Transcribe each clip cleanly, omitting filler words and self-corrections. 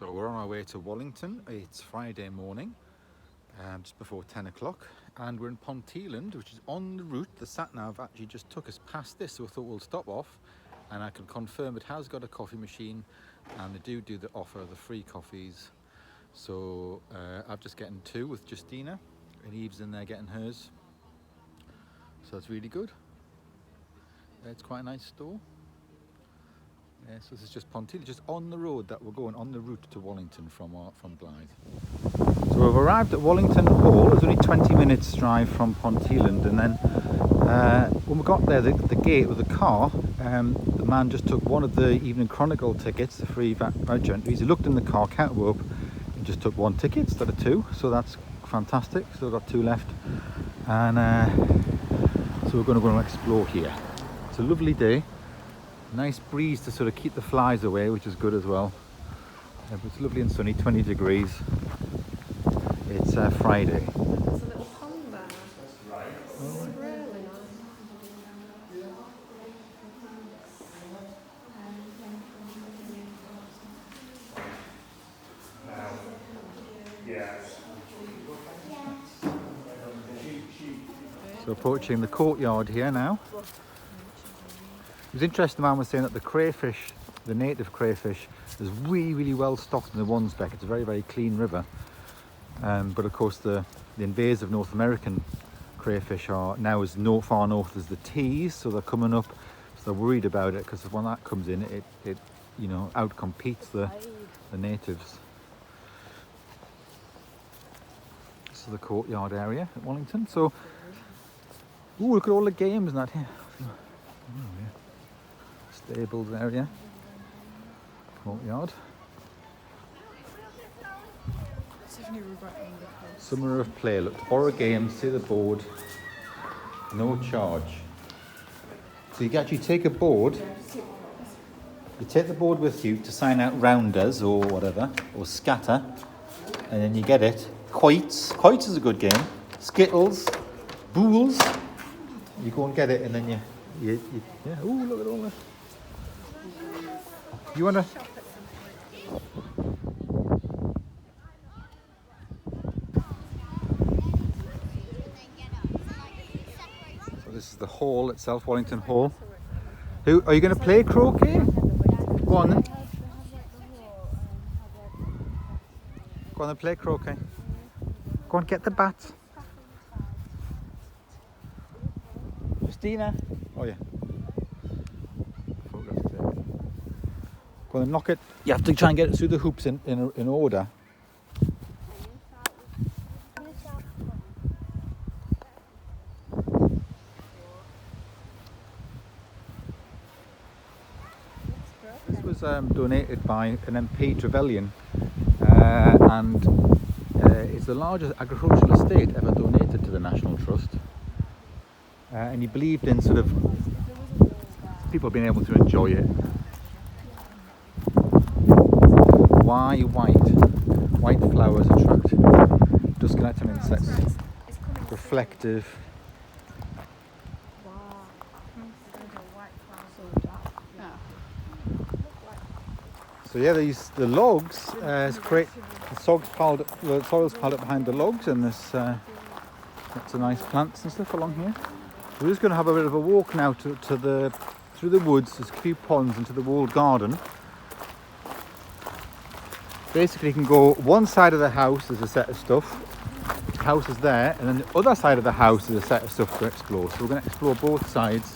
So we're on our way to Wallington. It's Friday morning, just before 10 o'clock, and we're in Ponteland, which is on the route. The sat-nav actually just took us past this, so I thought we'll stop off, and I can confirm it has got a coffee machine, and they do the offer the free coffees. So I'm just getting two with Justina, and Eve's in there getting hers. So it's really good. It's quite a nice store. Yeah, so this is just Ponteland, just on the road that we're going, on the route to Wallington from Glyde. So we've arrived at Wallington Hall. It's only 20 minutes drive from Ponteland, and then when we got there, the gate with the car, the man just took one of the Evening Chronicle tickets, the free voucher entries. He looked in the car, counted up, and just took one ticket instead of two, so that's fantastic. Still got two left, and so we're going to go and explore here. It's a lovely day. Nice breeze to sort of keep the flies away, which is good as well. But it's lovely and sunny, 20 degrees. It's Friday. There's a little pond there. That's right. It's really nice. So approaching the courtyard here now. It was interesting, the man was saying that the crayfish, the native crayfish, is really well stocked in the Wansbeck. It's a very clean river. But of course the invasive North American crayfish are now as far north as the Tees, so they're coming up. So they're worried about it, because when that comes in, it you know, outcompetes the natives. This is the courtyard area at Wallington. So, ooh, look at all the games and that here. Oh, yeah. Stables area, courtyard. Summer of play. Look, to borrow games, see the board, no charge. So you can actually take a board. You take the board with you to sign out rounders or whatever, or scatter, and then you get it. Quoits is a good game. Skittles, bools. You go and get it, and then you yeah. Ooh, look at all this. You wanna? So this is the hall itself, Wallington Hall. Who are you going to play croquet? Go on then. Go on and play croquet. Go on, get the bat. Justina. Oh yeah. Go on and knock it. You have to try and get it through the hoops in order. This was donated by an MP, Trevelyan, and it's the largest agricultural estate ever donated to the National Trust. And he believed in sort of people being able to enjoy it. Why white flowers attract dust collecting insects. Reflective. So yeah, the logs is great. The soil's piled up behind the logs, and there's lots of nice plants and stuff along here. We're just going to have a bit of a walk now through the woods. There's a few ponds into the walled garden. Basically, you can go one side of the house, there's a set of stuff. The house is there, and then the other side of the house is a set of stuff to explore. So we're going to explore both sides.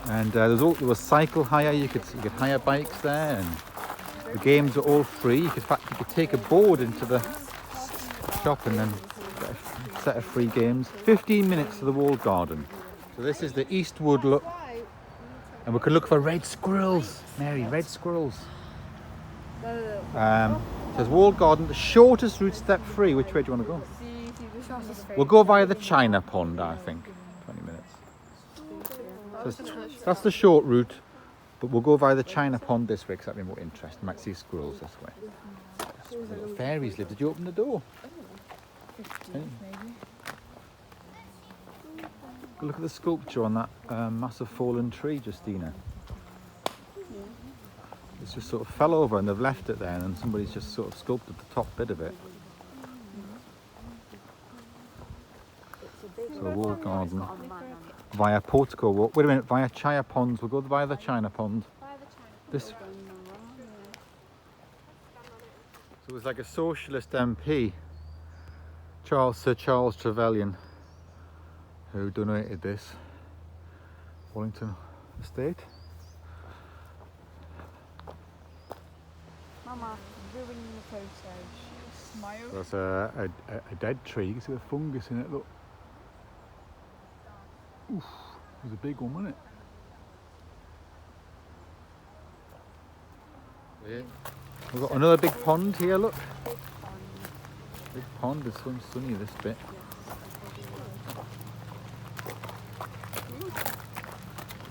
And there was cycle hire. You could hire bikes there, and the games are all free. You could take a board into the shop and then get a set of free games. 15 minutes to the walled garden. So this is the Eastwood look. And we could look for red squirrels, Mary, red squirrels. Says walled garden, the shortest route, step free. Which way do you want to go? We'll go via the China Pond, I think. 20 minutes. So that's the short route, but we'll go via the China Pond this way, because that'd be more interesting. Might see squirrels this way. That's where the little fairies live. Did you open the door? 15, maybe. Look at the sculpture on that massive fallen tree, Justina. just sort of fell over and they've left it there, and then somebody's just sort of sculpted the top bit of it. So a walled garden via portico walk. Wait a minute, via China ponds. We'll go via the China pond. This. So it was like a socialist MP, Sir Charles Trevelyan, who donated this. Wallington Estate. Mama, ruining the photo. Smile. There's a dead tree. You can see the fungus in it. Look. Oof, it was a big one, wasn't it? Yeah. We've got another big pond here. Look. Big pond. It's sunny this bit.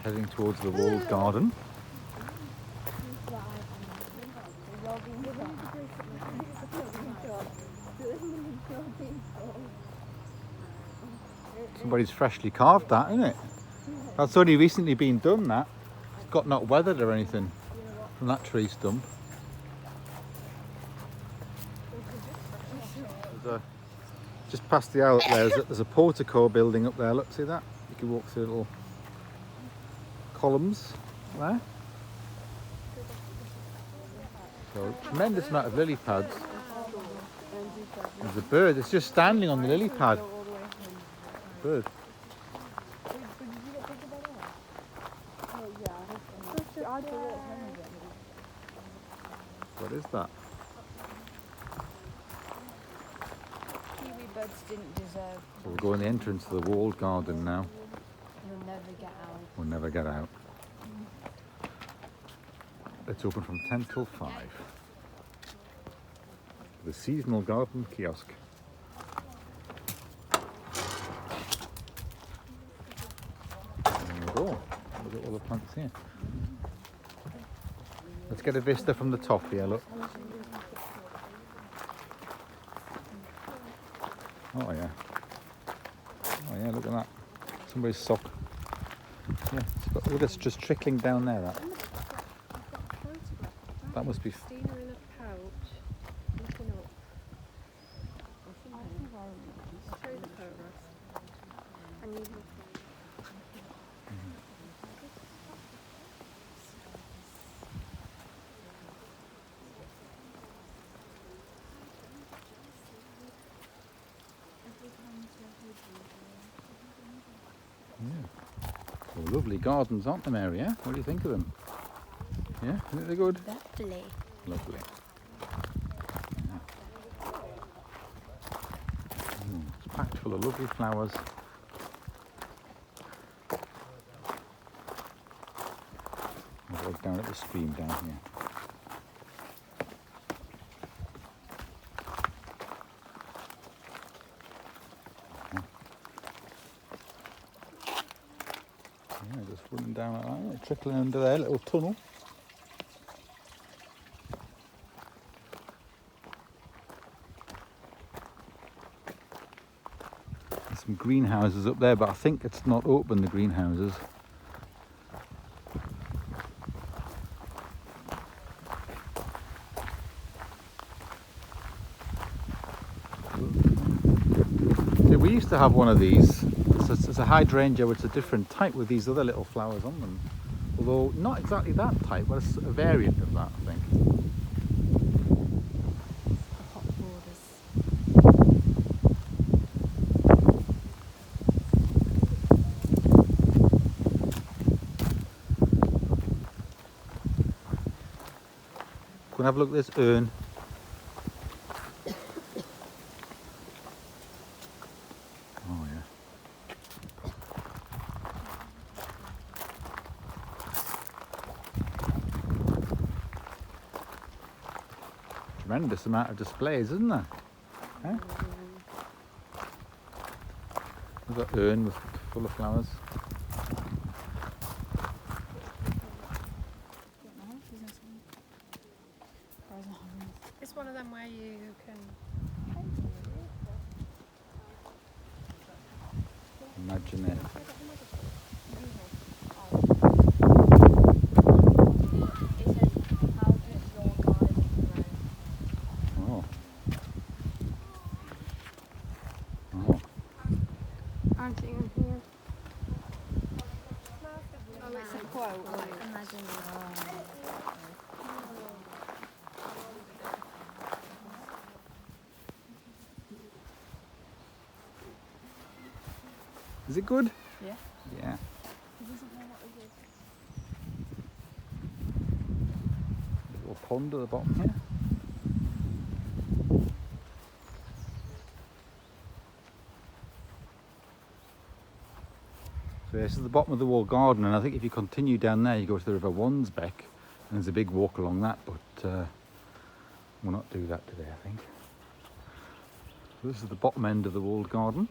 Heading towards the walled garden. Somebody's freshly carved that, isn't it? That's only recently been done, that. It's got not weathered or anything from that tree stump. Just past the outlet there's a portico building up there. Look, see that? You can walk through little columns there. So tremendous amount of lily pads. There's a bird. It's just standing on the lily pad. Bird. What is that? Kiwi birds didn't deserve. So we'll go in the entrance to the walled garden now. We'll never get out. We'll never get out. It's open from 10 till 5. The seasonal garden kiosk. There we go. Look at all the plants here. Let's get a vista from the top here, look. Oh yeah. Oh yeah, look at that. Somebody's sock. Yeah, look, it's just trickling down there, that must be... Seen her in a pouch, looking up. I'll show you the photographs. And you look. Yeah. Well, lovely gardens, aren't they, Mary? Yeah? What do you think of them? Yeah, isn't they good? Lovely. Lovely. Yeah. It's packed full of lovely flowers. We'll look down at the stream down here. Yeah, just running down like that, trickling under there, little tunnel. There's some greenhouses up there, but I think it's not open, the greenhouses. Yeah, we used to have one of these. It's a hydrangea, it's a different type with these other little flowers on them. Although not exactly that type, but it's a variant of that, I think. Hot borders. Go and have a look at this urn. Oh yeah. Tremendous amount of displays, isn't there? Huh? We've got urn full of flowers. It's one of them where you can. Imagine it. It says how Is it good? Yeah. Yeah. Little pond at the bottom here. So this is the bottom of the walled garden, and I think if you continue down there you go to the River Wansbeck, and there's a big walk along that, but we'll not do that today, I think. So this is the bottom end of the walled garden.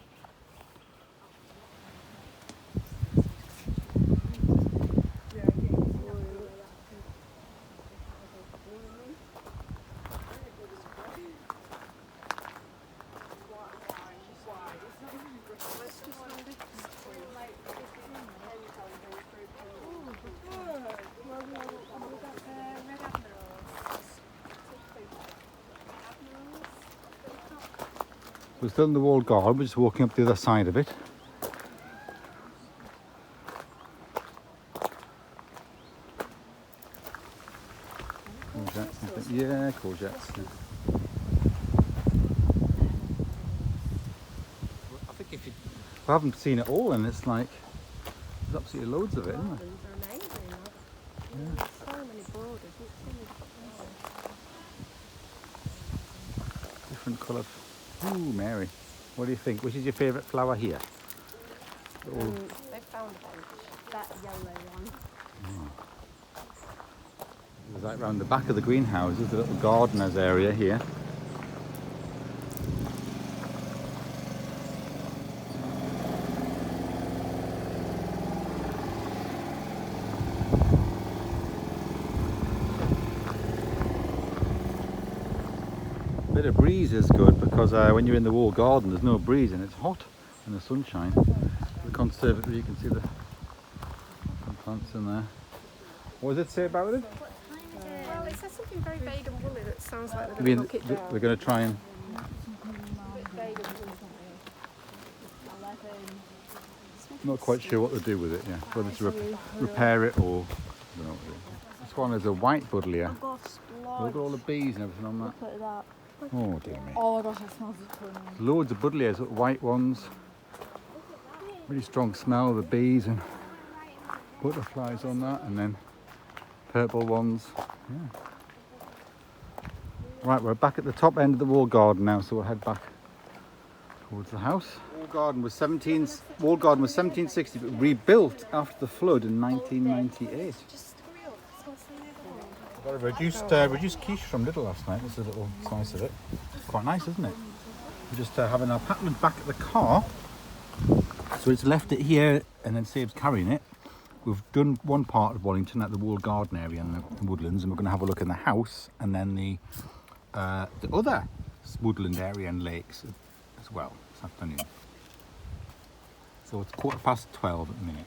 We're still in the walled garden, we're just walking up the other side of it. Courgettes, I think. Yeah, courgettes. Yeah. I think if you haven't seen it all, and it's like there's absolutely loads of it, isn't there? Gardens are amazing. Yeah. So many borders. Different colour. Ooh, Mary. What do you think? Which is your favourite flower here? They found a bunch. That yellow one. There's like round the back of the greenhouse, there's a little gardener's area here. Bit of breeze is good because when you're in the walled garden there's no breeze and it's hot in the sunshine. The conservatory, you can see the plants in there. What does it say about it? Well, it says something very vague and woolly that sounds like they're I going to mean, knock it down. we're going to try and... Vague and woolly. Not quite sure what to do with it, yeah. Whether to repair it or... I don't know what to do. This one is a white buddleia. Look at all the bees and everything on that. Look at that. Oh dear me. Oh my gosh, that smells funny. Loads of buddleias, white ones. Really strong smell of the bees and butterflies on that, and then purple ones. Yeah. Right, we're back at the top end of the walled garden now, so we'll head back towards the house. Walled garden was 1760, but rebuilt after the flood in 1998. Got a reduced quiche from Lidl last night. This is a little slice of it. It's quite nice, isn't it? We're just having our package back at the car. So it's left it here and then saves carrying it. We've done one part of Wallington at the walled garden area and the woodlands, and we're going to have a look in the house and then the other woodland area and lakes as well this afternoon. So it's 12:15 at the minute.